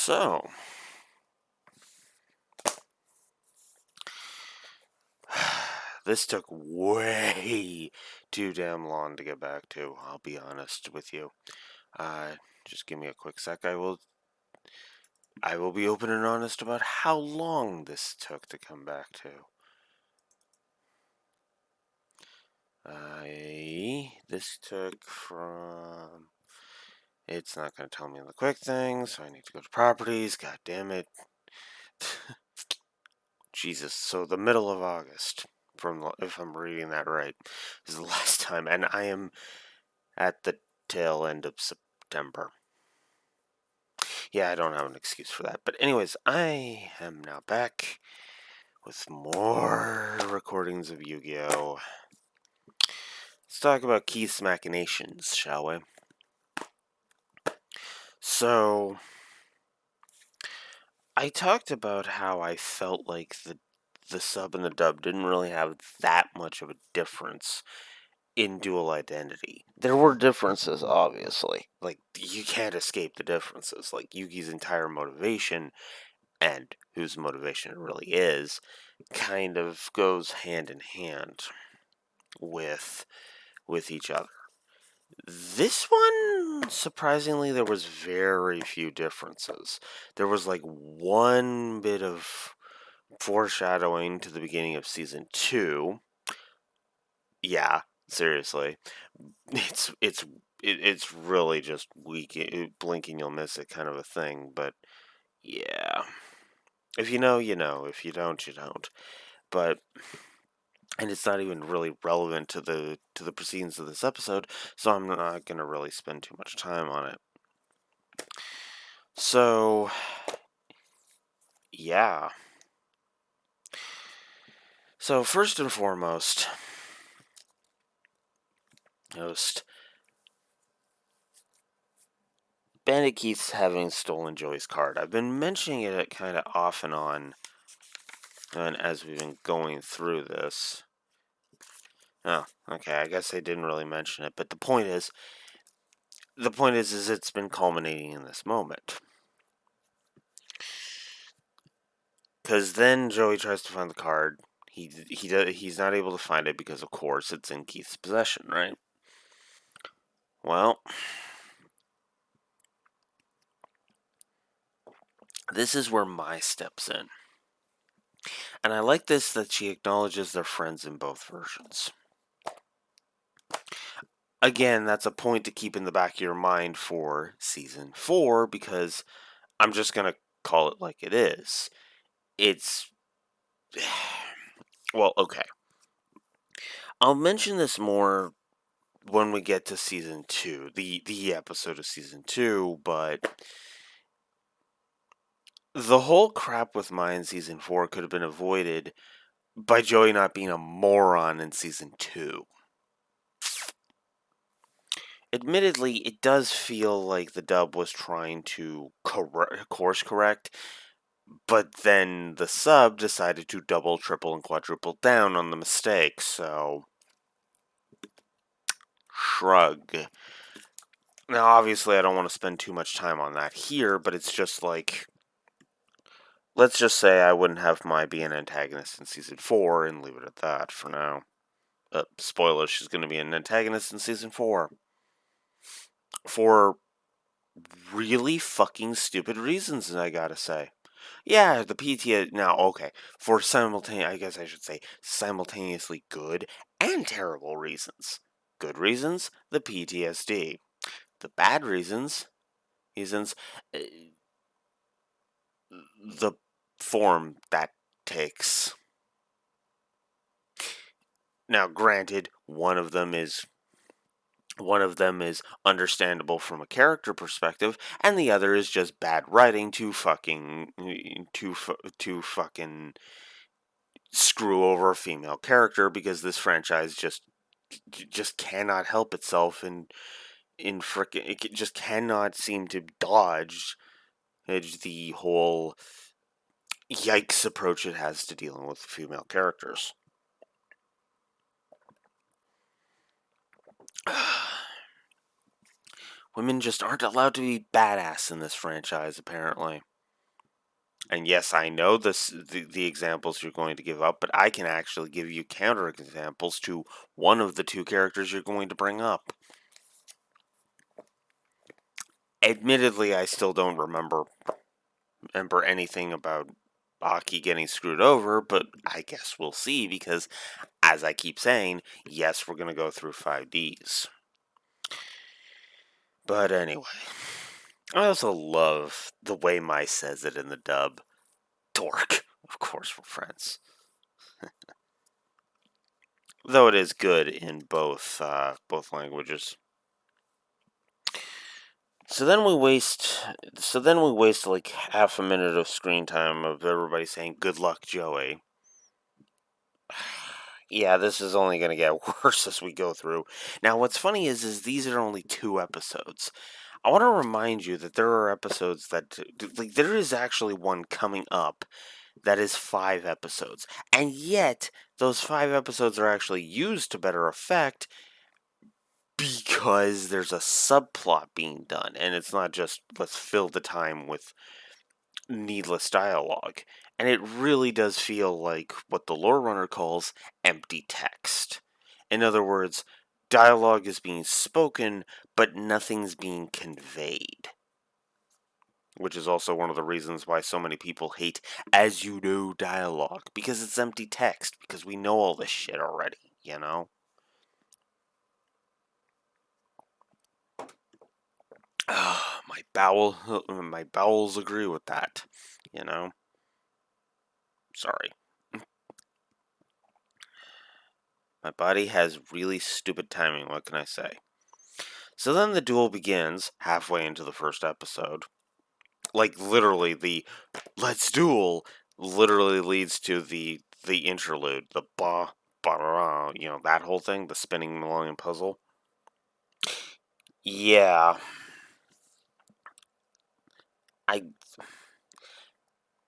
So, this took way too damn long to get back to, I'll be honest with you. Just give me a quick sec. I will be open and honest about how long this took to come back to. This took from... It's not going to tell me the quick thing, so I need to go to properties. God damn it. Jesus, so the middle of August, if I'm reading that right, is the last time, and I am at the tail end of September. Yeah, I don't have an excuse for that. But anyways, I am now back with more recordings of Yu-Gi-Oh! Let's talk about Keith's Machinations, shall we? So, I talked about how I felt like the sub and the dub didn't really have that much of a difference in Dual Identity. There were differences, obviously. Like, you can't escape the differences. Like, Yugi's entire motivation, and whose motivation it really is, kind of goes hand in hand with each other. This one, surprisingly, there was very few differences. There was like one bit of foreshadowing to the beginning of season 2. Yeah, seriously. It's really just blink and you'll miss it kind of a thing, but yeah. If you know, you know. If you don't, you don't. But and it's not even really relevant to the proceedings of this episode, so I'm not going to really spend too much time on it. So, yeah. So, first and foremost, Bandit Keith's having stolen Joey's card. I've been mentioning it kind of off and on, and as we've been going through this. Oh, okay, I guess I didn't really mention it, but the point is it's been culminating in this moment. Because then Joey tries to find the card. He's not able to find it because, of course, it's in Keith's possession, right? Well, this is where Mai steps in. And I like this that she acknowledges they're friends in both versions. Again, that's a point to keep in the back of your mind for Season 4, because I'm just going to call it like it is. It's... Well, okay. I'll mention this more when we get to Season 2, the episode of Season 2, but the whole crap with Mai in Season 4 could have been avoided by Joey not being a moron in Season 2. Admittedly, it does feel like the dub was trying to course correct, but then the sub decided to double, triple, and quadruple down on the mistake, so... Shrug. Now, obviously, I don't want to spend too much time on that here, but it's just like... Let's just say I wouldn't have Mai be an antagonist in Season 4, and leave it at that for now. Spoiler, she's going to be an antagonist in Season 4. For really fucking stupid reasons, I gotta say. Yeah, the PTSD... Now, okay, for I guess I should say simultaneously good and terrible reasons. Good reasons, the PTSD. The bad reasons, the form that takes. Now, granted, one of them is understandable from a character perspective, and the other is just bad writing to fucking screw over a female character, because this franchise just cannot help itself it just cannot seem to dodge the whole yikes approach it has to dealing with female characters. Women just aren't allowed to be badass in this franchise, apparently. And yes, I know the examples you're going to give up, but I can actually give you counter examples to one of the two characters you're going to bring up. Admittedly, I still don't remember anything about Aki getting screwed over, but I guess we'll see because, as I keep saying, yes, we're going to go through 5Ds. But anyway, I also love the way Mai says it in the dub. Dork. Of course, we're friends. Though it is good in both languages. So then we waste. So then we waste like half a minute of screen time of everybody saying "Good luck, Joey." Yeah, this is only going to get worse as we go through. Now, what's funny is these are only 2 episodes. I want to remind you that there are episodes that like there is actually one coming up that is 5 episodes, and yet those 5 episodes are actually used to better effect because there's a subplot being done, and it's not just let's fill the time with needless dialogue. And it really does feel like what the lore runner calls empty text. In other words, dialogue is being spoken, but nothing's being conveyed. Which is also one of the reasons why so many people hate as you know dialogue, because it's empty text, because we know all this shit already, you know? My bowels agree with that, you know? Sorry. My body has really stupid timing, what can I say? So then the duel begins halfway into the first episode. Like literally the let's duel literally leads to the interlude, the ba that whole thing, the spinning Millennium Puzzle. Yeah, I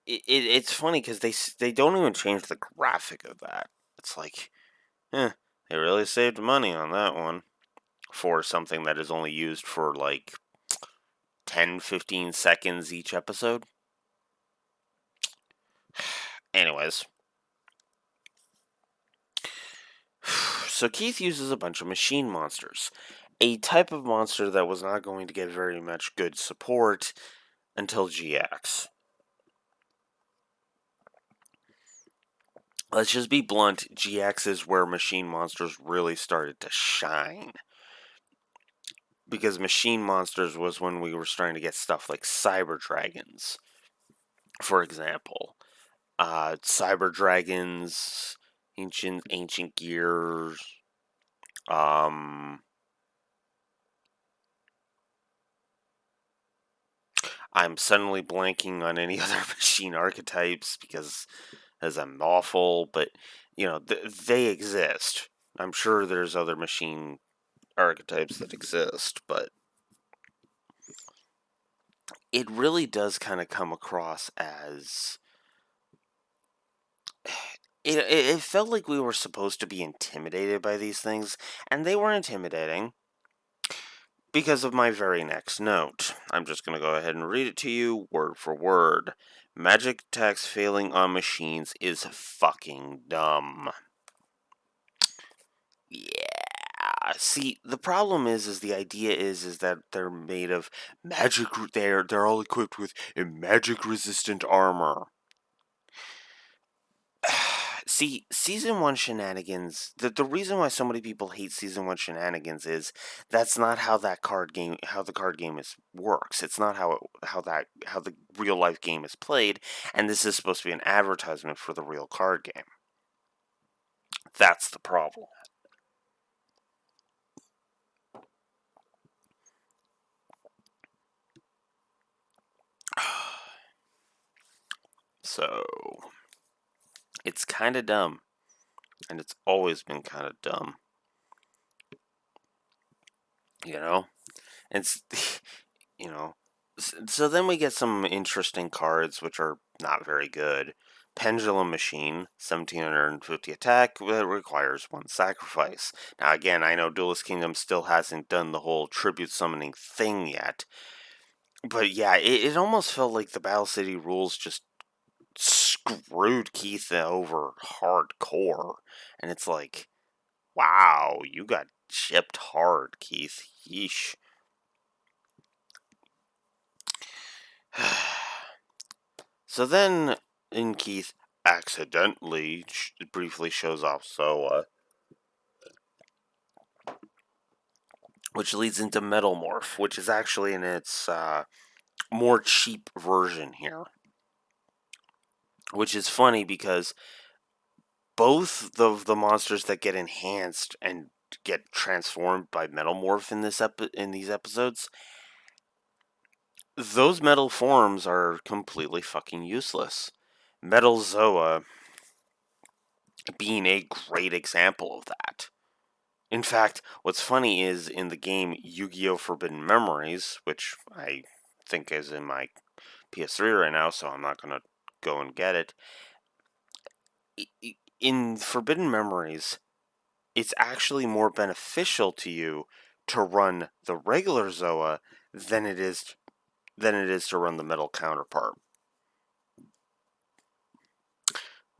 it's funny because they don't even change the graphic of that. It's like, they really saved money on that one for something that is only used for like 10-15 seconds each episode. Anyways, so Keith uses a bunch of machine monsters, a type of monster that was not going to get very much good support until GX. Let's just be blunt, GX is where machine monsters really started to shine. Because machine monsters was when we were starting to get stuff like cyber dragons, for example. Cyber dragons, ancient gears. Um, I'm suddenly blanking on any other machine archetypes because as I'm awful, but they exist. I'm sure there's other machine archetypes that exist, but it really does kind of come across as it felt like we were supposed to be intimidated by these things, and they were intimidating because of my very next note. I'm just going to go ahead and read it to you word for word. Magic attacks failing on machines is fucking dumb. Yeah. See, the problem is the idea is that they're made of magic. They're all equipped with a magic resistant armor. See, season one shenanigans. The reason why so many people hate season one shenanigans is that's not how the card game works. It's not how the real life game is played, and this is supposed to be an advertisement for the real card game. That's the problem. So it's kind of dumb, and it's always been kind of dumb. You know, it's you know. So then we get some interesting cards, which are not very good. Pendulum Machine, 1750 attack, requires 1 sacrifice. Now, again, I know Duelist Kingdom still hasn't done the whole tribute summoning thing yet. But yeah, it almost felt like the Battle City rules just screwed Keith over hardcore. And it's like, wow, you got chipped hard, Keith. Yeesh. So then, Keith accidentally briefly shows off Zoa, which leads into Metal Morph, which is actually in its more cheap version here. Which is funny because both of the monsters that get enhanced and get transformed by Metal Morph in these episodes, those metal forms are completely fucking useless. Metal Zoa being a great example of that. In fact, what's funny is in the game Yu-Gi-Oh! Forbidden Memories, which I think is in my PS3 right now, so I'm not going to go and get it. In Forbidden Memories, it's actually more beneficial to you to run the regular Zoa than it is to run the metal counterpart.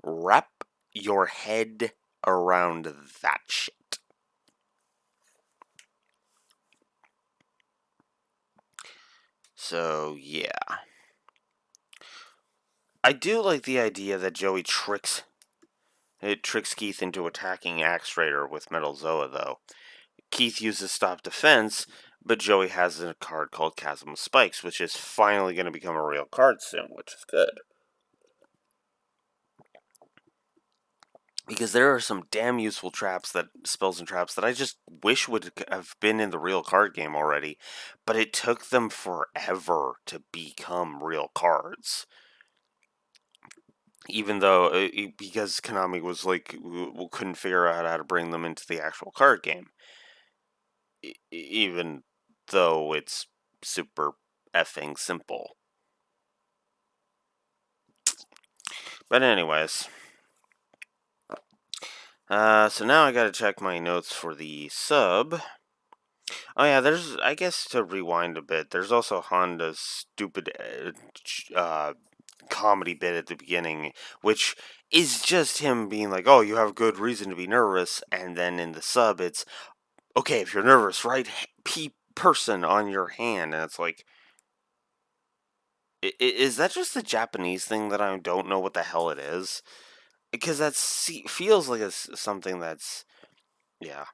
Wrap your head around that shit. So, yeah. I do like the idea that Joey tricks Keith into attacking Axe Raider with Metal Zoa, though. Keith uses Stop Defense, but Joey has a card called Chasm of Spikes, which is finally going to become a real card soon, which is good. Because there are some damn useful spells and traps that I just wish would have been in the real card game already, but it took them forever to become real cards. Even though, because Konami was like, couldn't figure out how to bring them into the actual card game. Even though it's super effing simple. But anyways. So now I gotta check my notes for the sub. Oh yeah, I guess to rewind a bit, there's also Honda's stupid comedy bit at the beginning, which is just him being like, oh, you have good reason to be nervous, and then in the sub it's, okay, if you're nervous, write person on your hand, and it's like, is that just a Japanese thing that I don't know what the hell it is? Because that feels like something that's, yeah.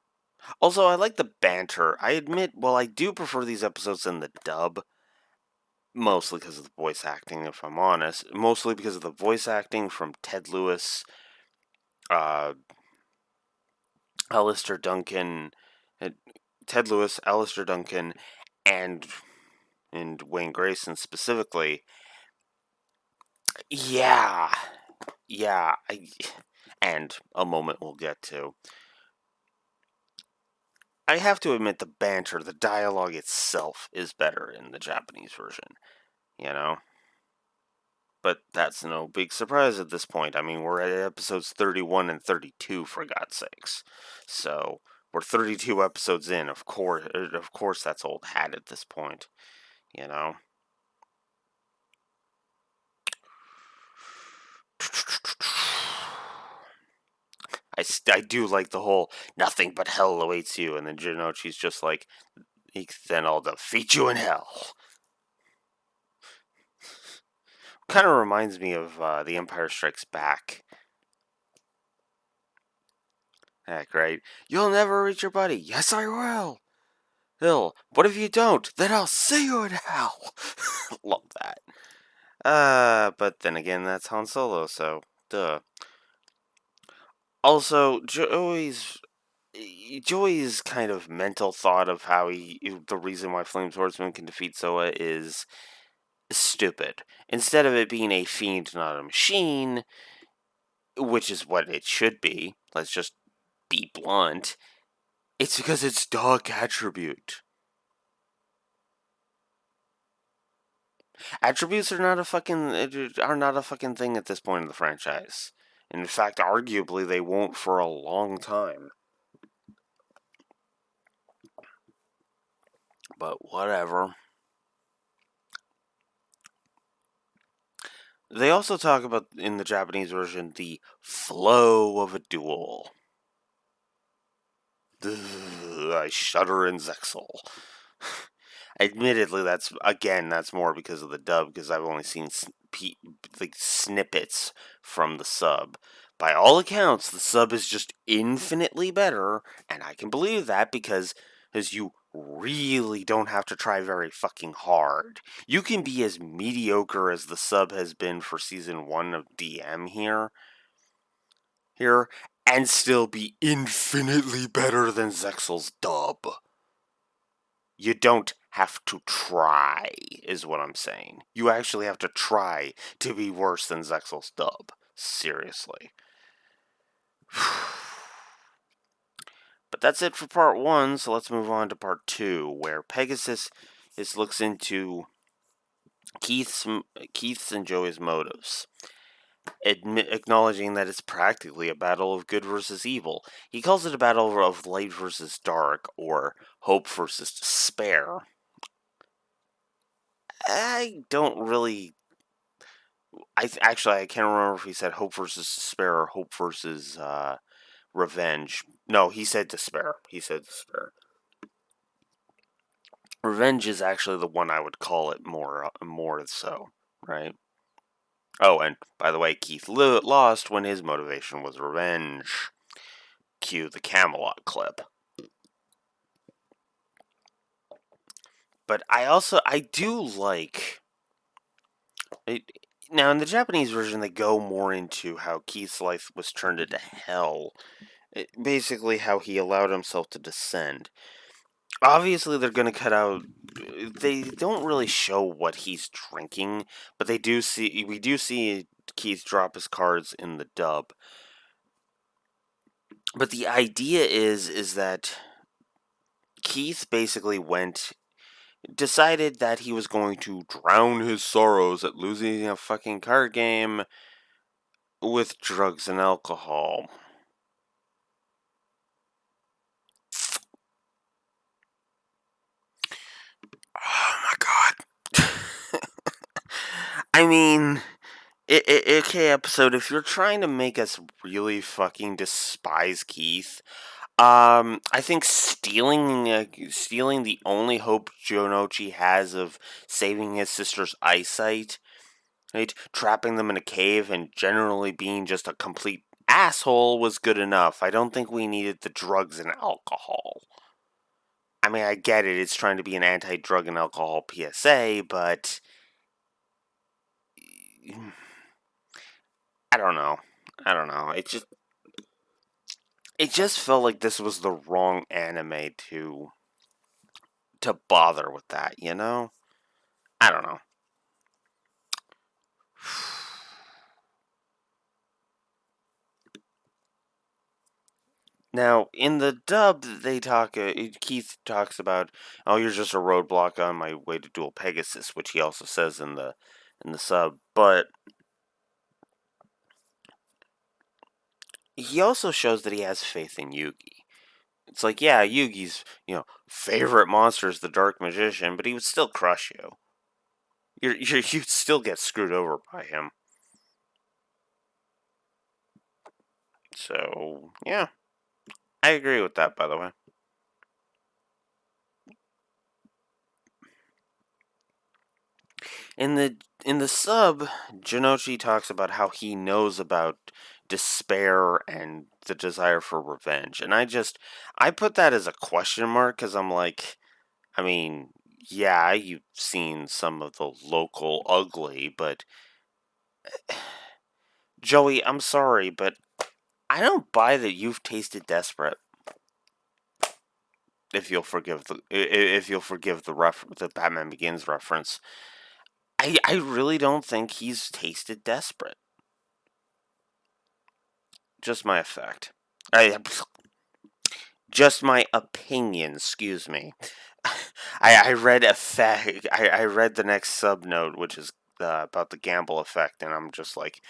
Also, I like the banter. I admit, well, I do prefer these episodes in the dub. Mostly because of the voice acting, if I'm honest. Mostly because of the voice acting from Ted Lewis, Alistair Duncan, Ted Lewis, Alistair Duncan, and Wayne Grayson specifically. Yeah, and a moment we'll get to. I have to admit the banter, the dialogue itself is better in the Japanese version, you know? But that's no big surprise at this point. I mean, we're at episodes 31 and 32, for God's sakes. So, we're 32 episodes in, of course that's old hat at this point, you know? I do like the whole nothing but hell awaits you, and then Jinochi's just like, then I'll defeat you in hell. Kind of reminds me of The Empire Strikes Back. Heck, right? You'll never reach your buddy. Yes, I will. What if you don't? Then I'll see you in hell. Love that. But then again, that's Han Solo, so duh. Also, Joey's kind of mental thought of how the reason why Flame Swordsman can defeat Zoa is stupid. Instead of it being a fiend, not a machine, which is what it should be, let's just be blunt, it's because it's dog attribute. Attributes are not a fucking thing at this point in the franchise. In fact, arguably they won't for a long time. But whatever. They also talk about, in the Japanese version, the flow of a duel. I shudder in Zexal. Admittedly, that's more because of the dub, because I've only seen like snippets from the sub. By all accounts, the sub is just infinitely better, and I can believe that because you really don't have to try very fucking hard. You can be as mediocre as the sub has been for season 1 of DM here, and still be infinitely better than Zexal's dub. You don't have to try, is what I'm saying. You actually have to try to be worse than Zexal's dub. Seriously. But that's it for part 1, so let's move on to part 2, where Pegasus looks into Keith's and Joey's motives, acknowledging that it's practically a battle of good versus evil. He calls it a battle of light versus dark, or hope versus despair. I don't really. I can't remember if he said hope versus despair or hope versus revenge. No, he said despair. Revenge is actually the one I would call it more so, right? Oh, and by the way, Keith lost when his motivation was revenge. Cue the Camelot clip. But I do like it. Now, in the Japanese version, they go more into how Keith's life was turned into hell. Basically, how he allowed himself to descend. Obviously, they're going to cut out. They don't really show what he's drinking, but we do see Keith drop his cards in the dub. But the idea is that Keith basically decided that he was going to drown his sorrows at losing a fucking card game with drugs and alcohol. Oh my god. I mean, okay, episode, if you're trying to make us really fucking despise Keith, I think stealing the only hope Jonochi has of saving his sister's eyesight, right, trapping them in a cave, and generally being just a complete asshole was good enough. I don't think we needed the drugs and alcohol. I mean, I get it, it's trying to be an anti-drug and alcohol PSA, but I don't know. It just felt like this was the wrong anime to bother with that, you know? I don't know. Now, in the dub, Keith talks about, "Oh, you're just a roadblock on my way to Duel Pegasus," which he also says in the sub. But he also shows that he has faith in Yugi. It's like, yeah, Yugi's favorite monster is the Dark Magician, but he would still crush you. You'd still get screwed over by him. So yeah, I agree with that. By the way. In the sub, Jinochi talks about how he knows about despair and the desire for revenge, and I put that as a question mark because I'm like, I mean, yeah, you've seen some of the local ugly, but Joey, I'm sorry, but I don't buy that you've tasted desperate. If you'll forgive the Batman Begins reference, I really don't think he's tasted desperate. Just my effect. Just my opinion. Excuse me. I read effect. I read the next sub note, which is about the gamble effect, and I'm just like,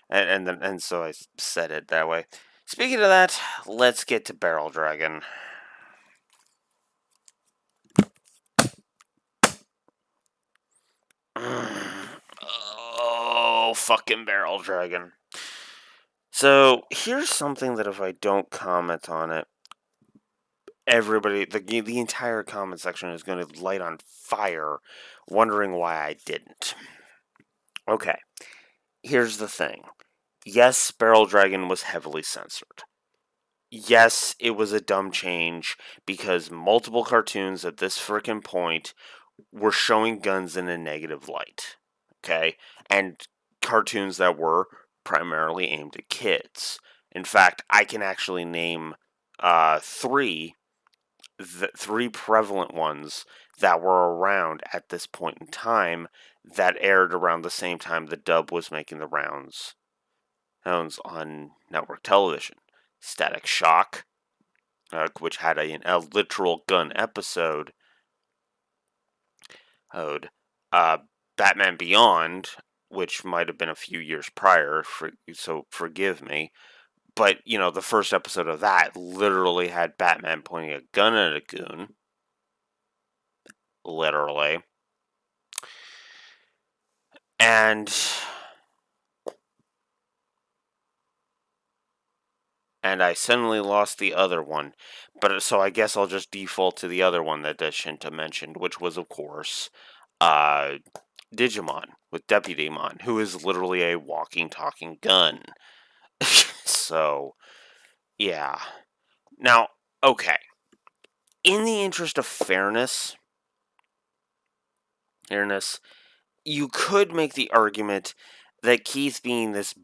and so I said it that way. Speaking of that, let's get to Barrel Dragon. Oh, fucking Barrel Dragon. So, here's something that if I don't comment on it, everybody, the entire comment section is going to light on fire, wondering why I didn't. Okay, here's the thing. Yes, Barrel Dragon was heavily censored. Yes, it was a dumb change because multiple cartoons at this frickin' point were showing guns in a negative light. Okay? And cartoons that were primarily aimed at kids. In fact, I can actually name three prevalent ones that were around at this point in time that aired around the same time the dub was making the rounds on network television. Static Shock, which had a literal gun episode. Batman Beyond, which might have been a few years prior, so forgive me. But, the first episode of that literally had Batman pointing a gun at a goon. Literally. And I suddenly lost the other one. But so I guess I'll just default to the other one that Shinta mentioned, which was, of course, Digimon with Deputymon, who is literally a walking, talking gun. So, yeah. Now, okay. In the interest of fairness, you could make the argument that Keith being this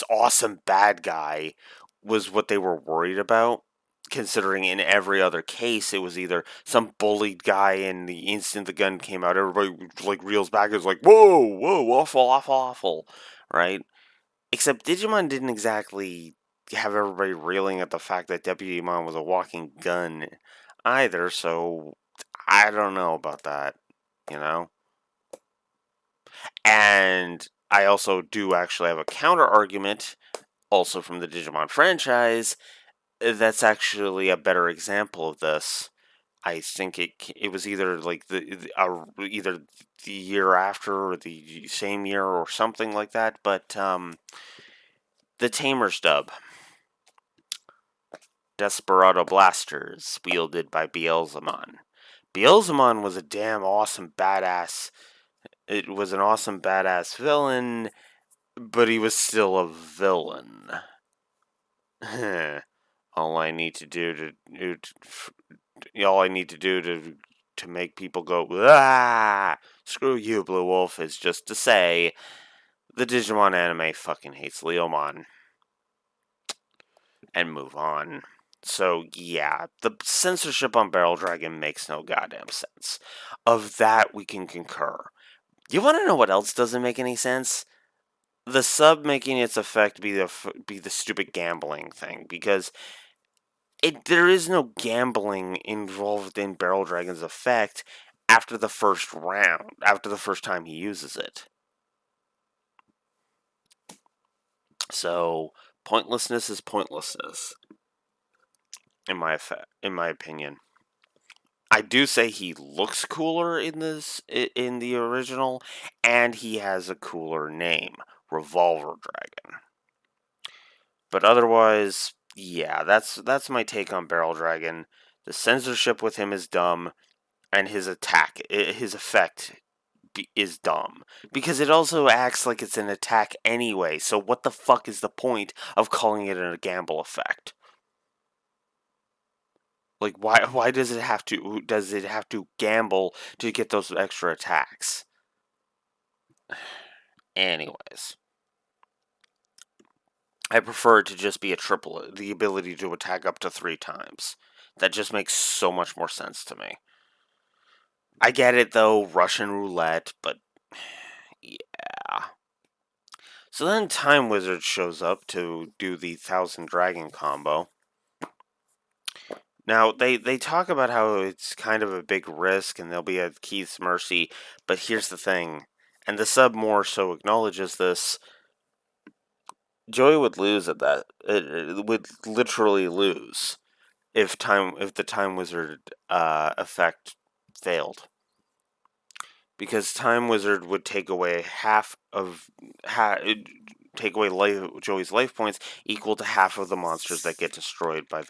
awesome bad guy was what they were worried about, considering in every other case it was either some bullied guy and the instant the gun came out everybody like reels back and is like, whoa, awful, awful, awful, right? Except Digimon didn't exactly have everybody reeling at the fact that Deputymon was a walking gun either, so I don't know about that, you know? And I also do actually have a counter argument, also from the Digimon franchise, that's actually a better example of this. I think it was either like either the year after or the same year or something like that, but the Tamers dub, Desperado Blasters, wielded by Beelzemon. Beelzemon was a damn awesome badass. It was an awesome badass villain, but he was still a villain. All I need to do to make people go, ah, screw you, Blue Wolf, is just to say the Digimon anime fucking hates Leomon. And move on. So, yeah, the censorship on Barrel Dragon makes no goddamn sense. Of that, we can concur. You want to know what else doesn't make any sense? The sub making its effect be the stupid gambling thing, because there is no gambling involved in Barrel Dragon's effect after the first round, after the first time he uses it. So, pointlessness is pointlessness, in my opinion. I do say he looks cooler in the original, and he has a cooler name, Revolver Dragon. But otherwise, yeah, that's my take on Barrel Dragon. The censorship with him is dumb, and his effect is dumb because it also acts like it's an attack anyway. So what the fuck is the point of calling it a gamble effect? Like, why does it have to gamble to get those extra attacks? Anyways, I prefer it to just be a triple, the ability to attack up to 3 times. That just makes so much more sense to me. I get it though, Russian roulette, but yeah. So then Time Wizard shows up to do the Thousand Dragon combo. Now, they talk about how it's kind of a big risk and they'll be at Keith's mercy, but here's the thing, and the sub more so acknowledges this. Joey would lose at that. It would literally lose if the Time Wizard effect failed. because Time Wizard would take away Joey's life points, equal to half of the monsters that get destroyed by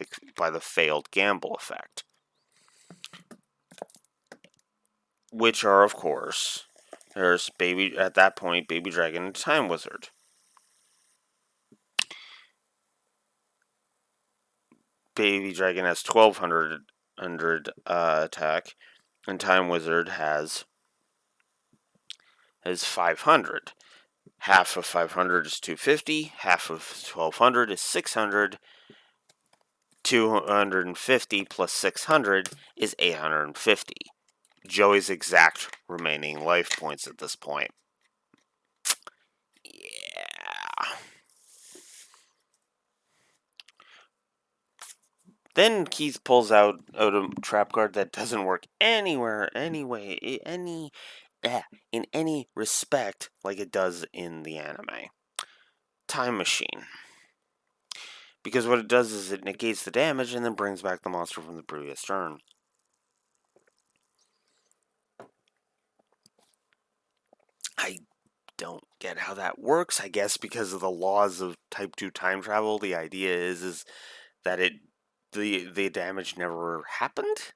the failed gamble effect, which are, of course, there's Baby Dragon and Time Wizard. Baby Dragon has 1200 attack, and Time Wizard has 500. Half of 500 is 250. Half of 1200 is 600. 250 plus 600 is 850. Joey's exact remaining life points at this point. Yeah. Then Keith pulls out a trap card that doesn't work anywhere, anyway, in any respect like it does in the anime. Time Machine. Because what it does is it negates the damage and then brings back the monster from the previous turn. I don't get how that works. I guess because of the laws of Type 2 time travel, the idea is that the damage never happened?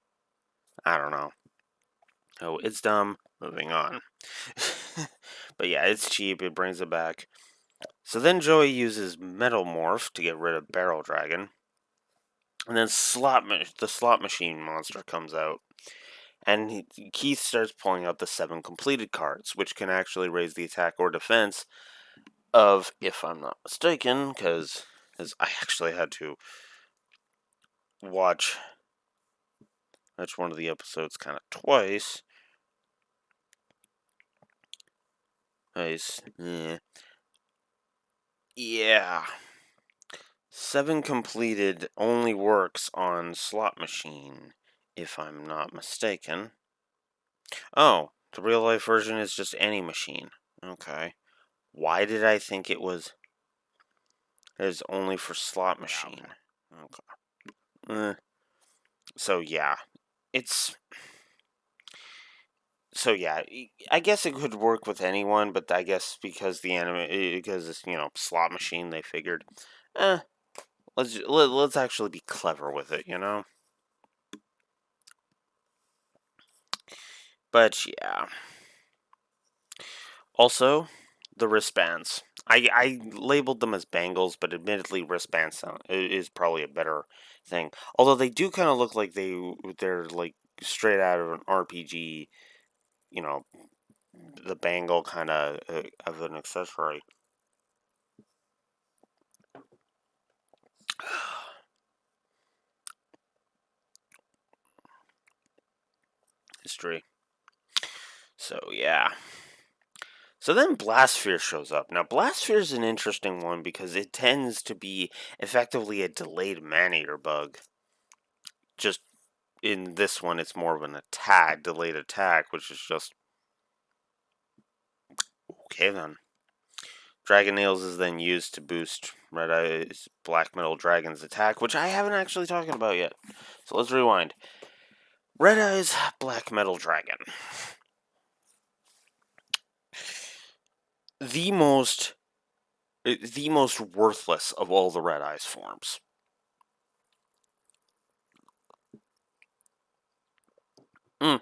I don't know. Oh, it's dumb. Moving on. But yeah, it's cheap. It brings it back. So then Joey uses Metal Morph to get rid of Barrel Dragon. And then the Slot Machine monster comes out. And Keith starts pulling out the 7 completed cards, which can actually raise the attack or defense of, if I'm not mistaken, because I actually had to watch one of the episodes kind of twice. Nice. Yeah. 7 completed only works on Slot Machine, if I'm not mistaken. Oh, the real life version is just any machine. Okay. Why did I think it was only for Slot Machine? Okay. So yeah, I guess it could work with anyone, but I guess because it's Slot Machine, they figured, let's actually be clever with it, But yeah. Also, the wristbands. I labeled them as bangles, but admittedly, wristbands is probably a better thing. Although they do kind of look like they're like straight out of an RPG, the bangle kind of an accessory. History. So yeah. So then Blastsphere shows up. Now Blastsphere is an interesting one because it tends to be effectively a delayed man-eater bug. Just in this one, it's more of an delayed attack, which is just okay then. Dragon Nails is then used to boost Red Eye's Black Metal Dragon's attack, which I haven't actually talked about yet. So let's rewind. Red Eye's Black Metal Dragon. The most worthless of all the Red Eyes forms. Let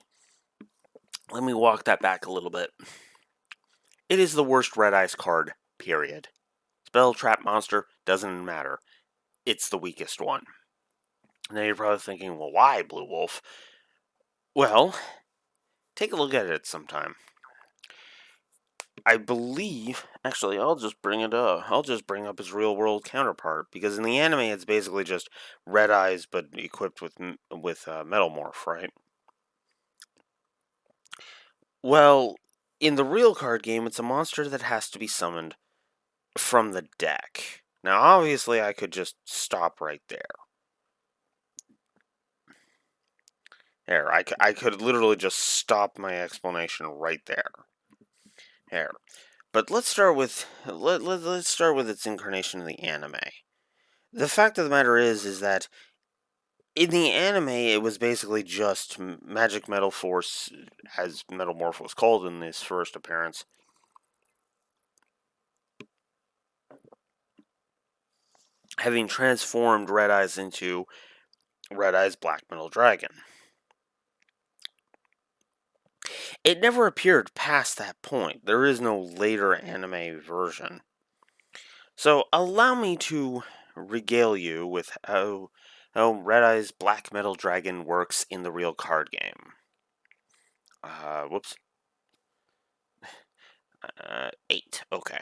me walk that back a little bit. It is the worst Red Eyes card, period. Spell, trap, monster, doesn't matter. It's the weakest one. Now you're probably thinking, well, why, Blue Wolf? Well, take a look at it sometime. I believe, actually, I'll just bring it up. I'll just bring up his real-world counterpart, because in the anime, it's basically just Red Eyes, but equipped with Metal Morph, right? Well, in the real card game, it's a monster that has to be summoned from the deck. Now, obviously, I could just stop right there. There, I could literally just stop my explanation right there. There. But let's start with let's start with its incarnation in the anime. The fact of the matter is that In the anime, it was basically just Magic Metal Force, as Metamorph was called in this first appearance, having transformed Red Eyes into Red Eyes Black Metal Dragon. It never appeared past that point. There is no later anime version. So allow me to regale you with how Red Eyes Black Metal Dragon works in the real card game. Whoops. 8. Okay.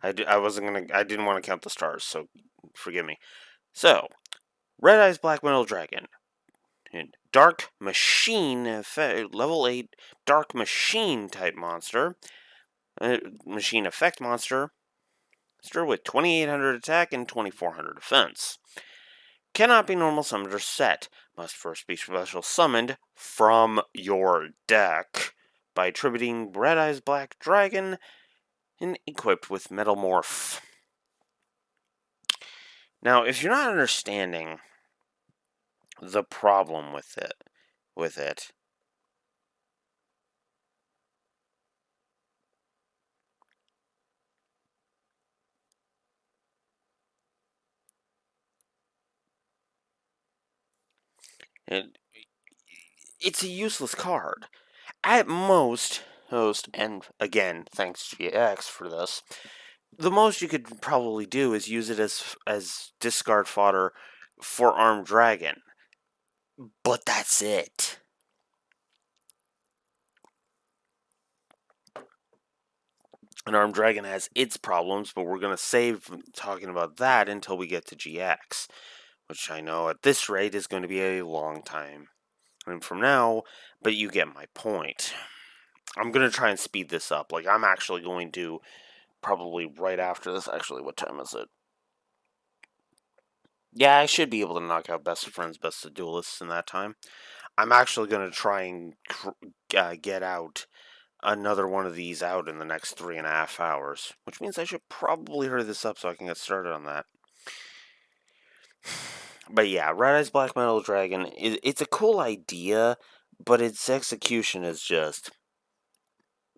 I wasn't gonna. I didn't want to count the stars, so forgive me. So, Red Eyes Black Metal Dragon. Dark Machine, level 8 Dark Machine type monster. Machine effect monster with 2800 attack and 2400 defense. Cannot be normal summoned or set. Must first be special summoned from your deck by attributing Red Eyes Black Dragon and equipped with Metamorph. Now, if you're not understanding the problem with it, it's a useless card. At most, and again, thanks to GX for this, the most you could probably do is use it as discard fodder for Armed Dragon. But that's it. And Armed Dragon has its problems, but we're going to save talking about that until we get to GX, which I know at this rate is going to be a long time from now, but you get my point. I'm going to try and speed this up. Like, I'm actually going to, probably right after this, actually, what time is it? Yeah, I should be able to knock out Best of Friends, Best of Duelists in that time. I'm actually going to try and get out another one of these out in the next 3.5 hours, which means I should probably hurry this up so I can get started on that. But yeah, Red Eyes Black Metal Dragon, it's a cool idea, but its execution is just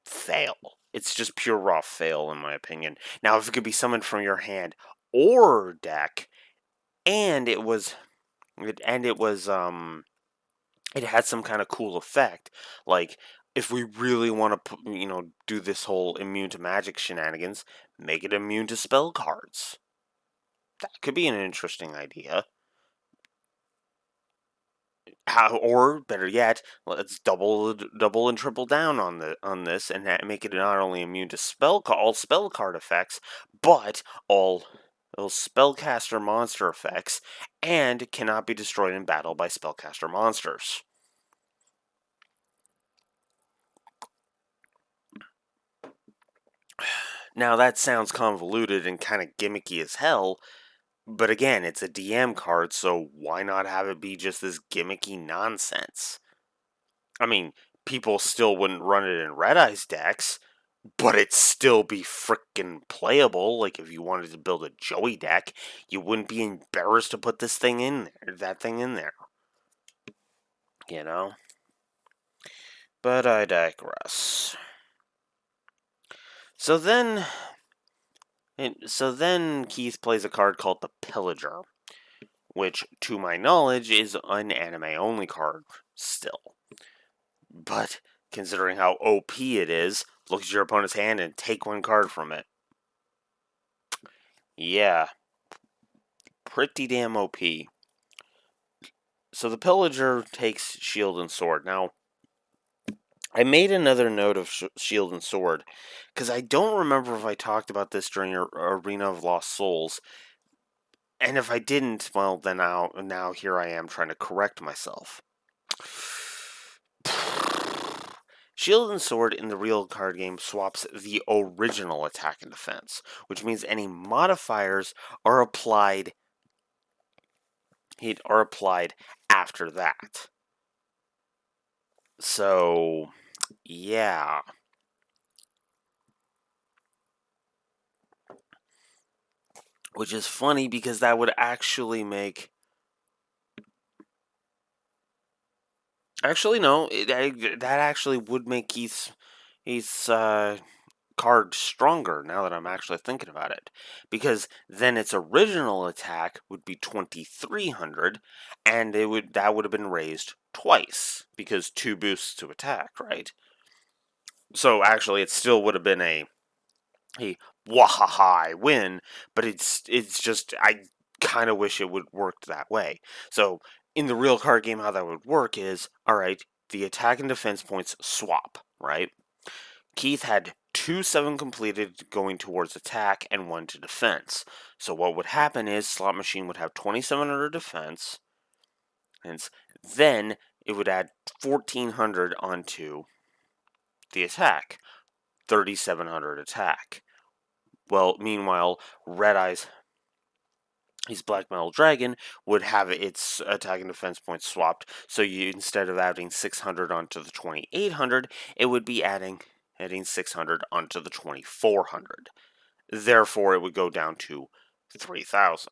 fail. It's just pure raw fail, in my opinion. Now, if it could be summoned from your hand or deck, and it had some kind of cool effect, like if we really want to, do this whole immune to magic shenanigans, make it immune to spell cards. That could be an interesting idea. Or better yet, let's double and triple down on this and make it not only immune to all spell card effects, but all spellcaster monster effects, and cannot be destroyed in battle by spellcaster monsters. Now that sounds convoluted and kind of gimmicky as hell, but again, it's a DM card, so why not have it be just this gimmicky nonsense? I mean, people still wouldn't run it in Red Eyes decks, but it'd still be frickin' playable. Like, if you wanted to build a Joey deck, you wouldn't be embarrassed to put this thing in there, that thing in there. You know? But I digress. So then Keith plays a card called the Pillager, which, to my knowledge, is an anime-only card still. But considering how OP it is, look at your opponent's hand and take one card from it. Yeah, pretty damn OP. So the Pillager takes Shield and Sword. Now, I made another note of Shield and Sword, because I don't remember if I talked about this during your Arena of Lost Souls. And if I didn't, well, then now here I am trying to correct myself. Shield and Sword in the real card game swaps the original attack and defense, which means any modifiers are applied after that. So, yeah. Which is funny because that would actually make Actually, no. That actually would make Keith's card stronger now that I'm actually thinking about it. Because then its original attack would be 2300, and that would have been raised twice because 2 boosts to attack, right? So actually, it still would have been a wahaha win, but it's just I kind of wish it would work that way. So in the real card game, how that would work is all right. The attack and defense points swap, right? Keith had 2 7 completed going towards attack and 1 to defense. So what would happen is Slot Machine would have 2700 defense, and then it would add 1400 onto the attack, 3700 attack. Well, meanwhile, Red Eyes, his Black Metal Dragon, would have its attack and defense points swapped. So instead of adding 600 onto the 2800, it would be adding 600 onto the 2400. Therefore, it would go down to 3000.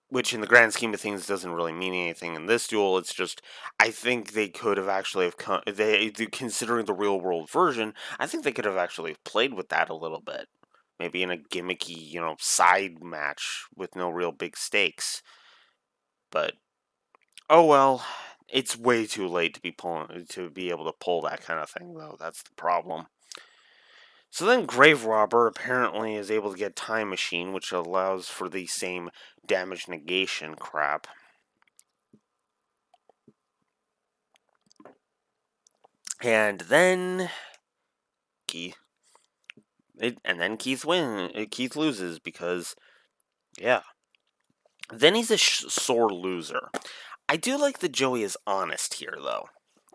Which, in the grand scheme of things, doesn't really mean anything in this duel. It's just, I think they could have actually considering the real world version, I think they could have actually played with that a little bit. Maybe in a gimmicky, side match with no real big stakes. But oh well, it's way too late to be able to pull that kind of thing, though. That's the problem. So then Grave Robber apparently is able to get Time Machine, which allows for the same damage negation crap. And then Keith Keith loses because yeah. Then he's a sore loser. I do like that Joey is honest here though.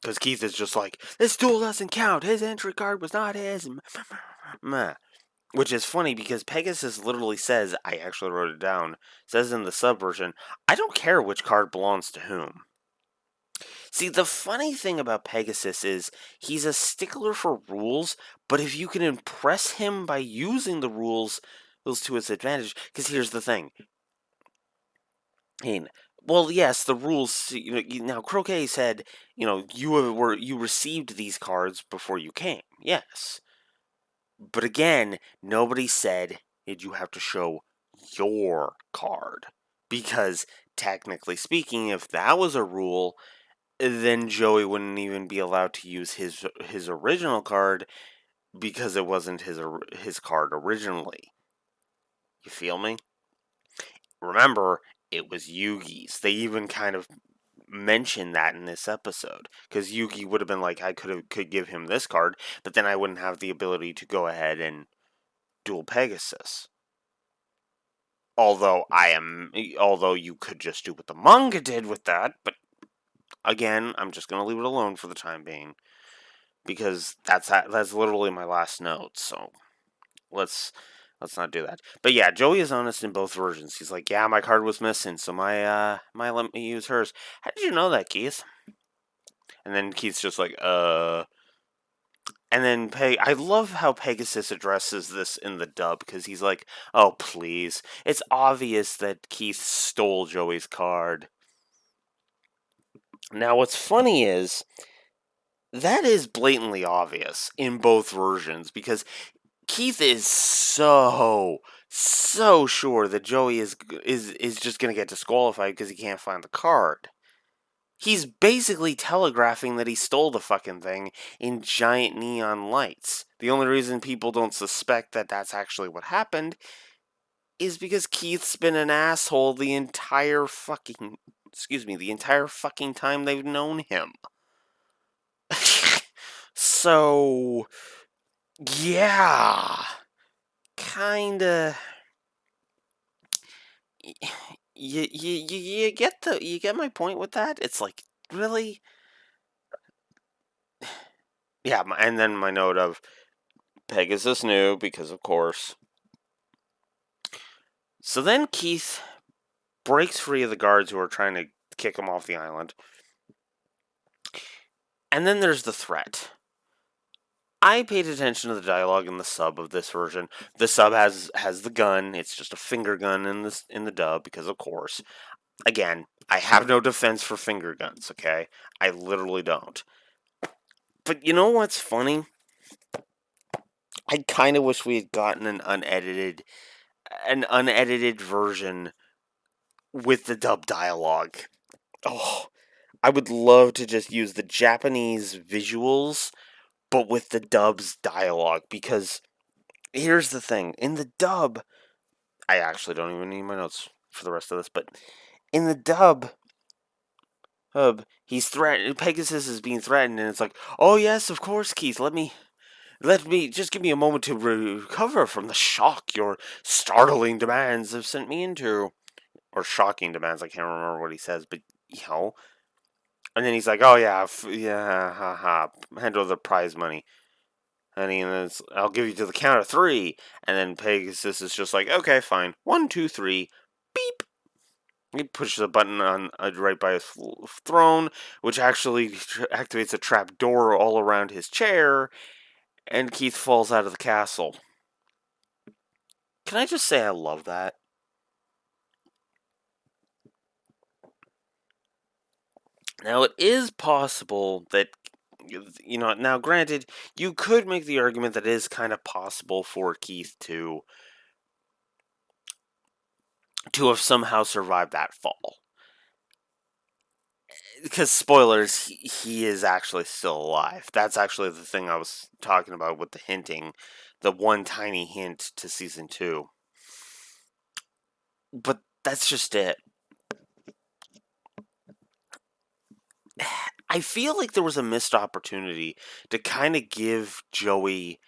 Because Keith is just like, this duel doesn't count. His entry card was not his. Which is funny because Pegasus literally says, I actually wrote it down, says in the subversion, I don't care which card belongs to whom. See, the funny thing about Pegasus is he's a stickler for rules, but if you can impress him by using the rules to his advantage, because here's the thing. Well, yes, the rules. Now Croquet said, you received these cards before you came. Yes, but again, nobody said that you have to show your card because technically speaking, if that was a rule, then Joey wouldn't even be allowed to use his original card because it wasn't his card originally. You feel me? Remember, it was Yugi's. They even kind of mentioned that in this episode because Yugi would have been like, I could give him this card, but then I wouldn't have the ability to go ahead and duel Pegasus. Although you could just do what the manga did with that, but again, I'm just gonna leave it alone for the time being because that's literally my last note. So let's not do that. But yeah, Joey is honest in both versions. He's like, yeah, my card was missing, so my let me use hers. How did you know that, Keith? And then Keith's just like, And then I love how Pegasus addresses this in the dub because he's like, "Oh please, it's obvious that Keith stole Joey's card." Now, what's funny is that is blatantly obvious in both versions because Keith is so sure that Joey is just gonna get disqualified because he can't find the card. He's basically telegraphing that he stole the fucking thing in giant neon lights. The only reason people don't suspect that that's actually what happened is because Keith's been an asshole the entire fucking time they've known him. So, yeah, kinda. You get my point with that. It's like really, yeah. And then my note of Pegasus knew because of course. So then Keith breaks free of the guards who are trying to kick him off the island. And then there's the threat. I paid attention to the dialogue in the sub of this version. The sub has the gun. It's just a finger gun in the dub because of course. Again, I have no defense for finger guns, okay? I literally don't. But you know what's funny? I kind of wish we had gotten an unedited version with the dub dialogue. Oh, I would love to just use the Japanese visuals, but with the dub's dialogue, because here's the thing. In the dub, I actually don't even need my notes for the rest of this, but in the dub, he's threatened. Pegasus is being threatened, and it's like, oh yes, of course, Keith. Let me just give me a moment to recover from the shock your startling demands have sent me into, or shocking demands. I can't remember what he says, but you know. And then he's like, oh yeah, yeah, ha ha, hand over the prize money. And I'll give you to the count of three. And then Pegasus is just like, okay, fine. 1, 2, 3, beep. He pushes a button on right by his throne, which actually activates a trap door all around his chair, and Keith falls out of the castle. Can I just say I love that? Now, it is possible that, now granted, you could make the argument that it is kind of possible for Keith to have somehow survived that fall. Because, spoilers, he is actually still alive. That's actually the thing I was talking about with the hinting, the one tiny hint to season 2. But that's just it. I feel like there was a missed opportunity to kind of give Joey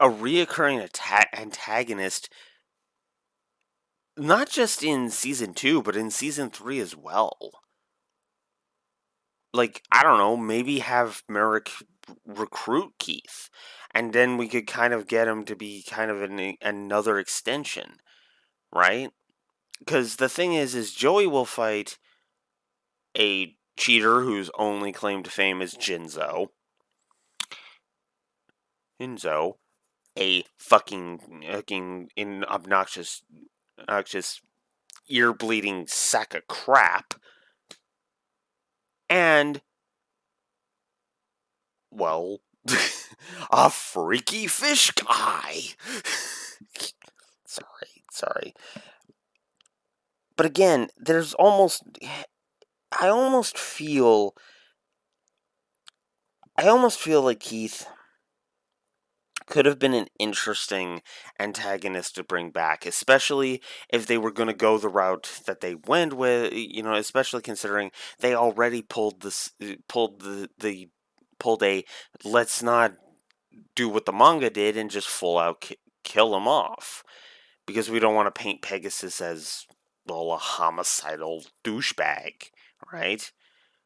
a reoccurring antagonist, not just in season 2, but in season 3 as well. Like, I don't know, maybe have Merrick recruit Keith, and then we could kind of get him to be kind of another extension, right? Because the thing is Joey will fight a cheater whose only claim to fame is Jinzo, a fucking obnoxious, ear-bleeding sack of crap, and, well, a freaky fish guy. Sorry. But again, I almost feel like Keith could have been an interesting antagonist to bring back, especially if they were going to go the route that they went with, especially considering they already pulled a let's not do what the manga did and just full out kill him off, because we don't want to paint Pegasus as, well, a homicidal douchebag, right?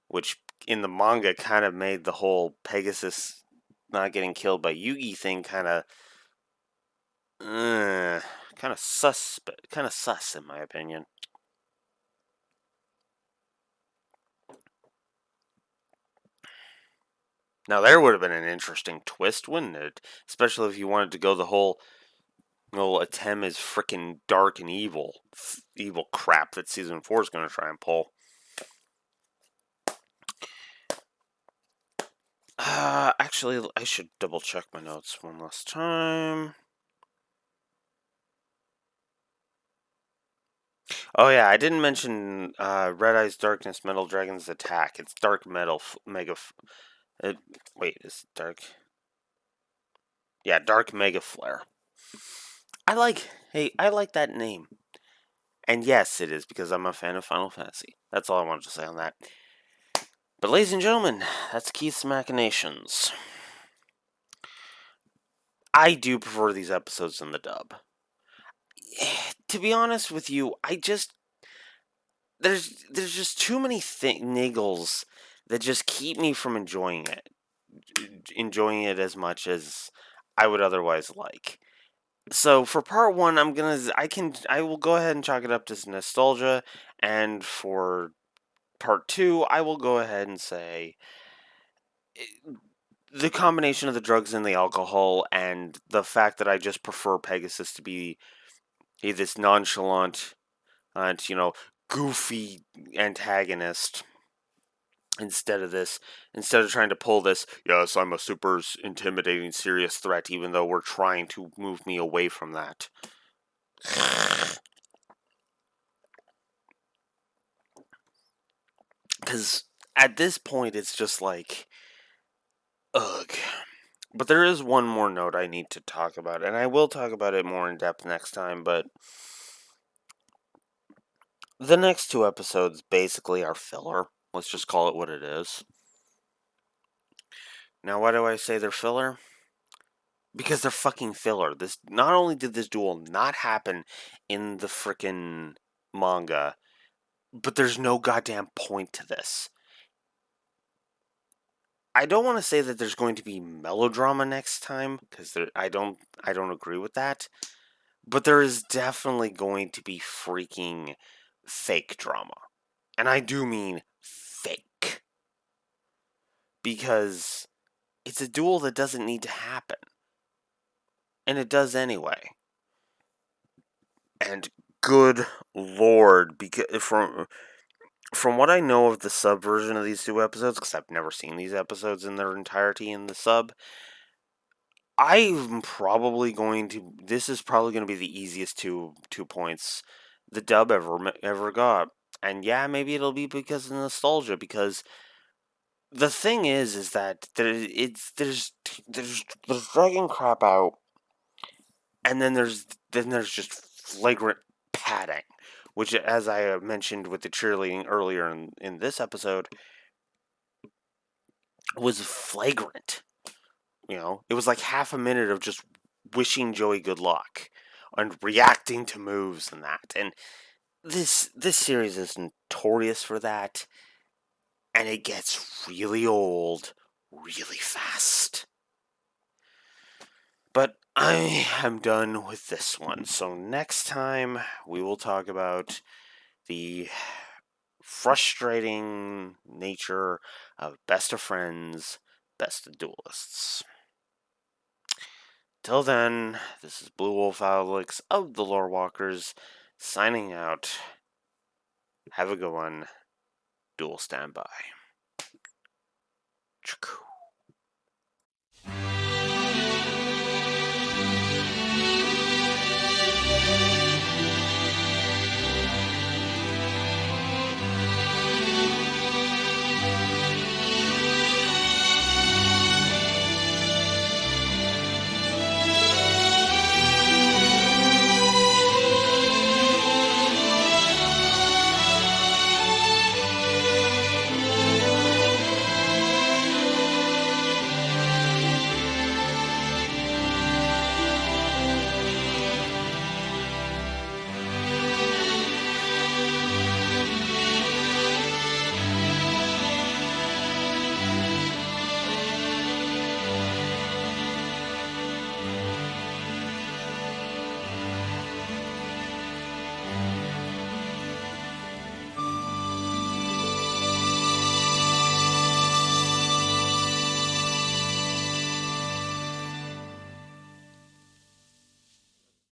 Which in the manga kind of made the whole Pegasus not getting killed by Yugi thing kind of sus in my opinion. Now there would have been an interesting twist, wouldn't it? Especially if you wanted to go the whole, Atem is freaking dark and evil crap that season 4 is going to try and pull. Actually, I should double check my notes one last time. Oh yeah, I didn't mention Red Eye's Darkness Metal Dragon's attack. It's Dark Metal Mega. Wait, is it Dark? Yeah, Dark Mega Flare. I like that name. And yes, it is because I'm a fan of Final Fantasy. That's all I wanted to say on that. But ladies and gentlemen, that's Keith's Machinations. I do prefer these episodes in the dub. To be honest with you, there's just too many niggles that just keep me from enjoying it as much as I would otherwise like. So for part 1, I will go ahead and chalk it up to nostalgia, and for part 2, I will go ahead and say the combination of the drugs and the alcohol, and the fact that I just prefer Pegasus to be this nonchalant, goofy antagonist instead of trying to pull this, yes, I'm a super intimidating, serious threat, even though we're trying to move me away from that. Because at this point, it's just like, ugh. But there is one more note I need to talk about, and I will talk about it more in depth next time, but the next 2 episodes basically are filler. Let's just call it what it is. Now, why do I say they're filler? Because they're fucking filler. This not only did this duel not happen in the frickin' manga, but there's no goddamn point to this. I don't want to say that there's going to be melodrama next time, because I don't agree with that. But there is definitely going to be freaking fake drama. And I do mean fake. Because it's a duel that doesn't need to happen. And it does anyway. And good lord, because from what I know of the sub version of these 2 episodes, because I've never seen these episodes in their entirety in the sub, I'm probably going to. This is probably going to be the easiest 2 points the dub ever got, and yeah, maybe it'll be because of nostalgia. Because the thing is that there's dragging crap out, and then there's just flagrant padding, which, as I mentioned with the cheerleading earlier in this episode, was flagrant. It was like half a minute of just wishing Joey good luck and reacting to moves and that. And this series is notorious for that, and it gets really old really fast. But I am done with this one. So next time we will talk about the frustrating nature of Best of Friends, Best of Duelists. Till then, this is Blue Wolf Alex of the Lore Walkers, signing out. Have a good one. Duel standby.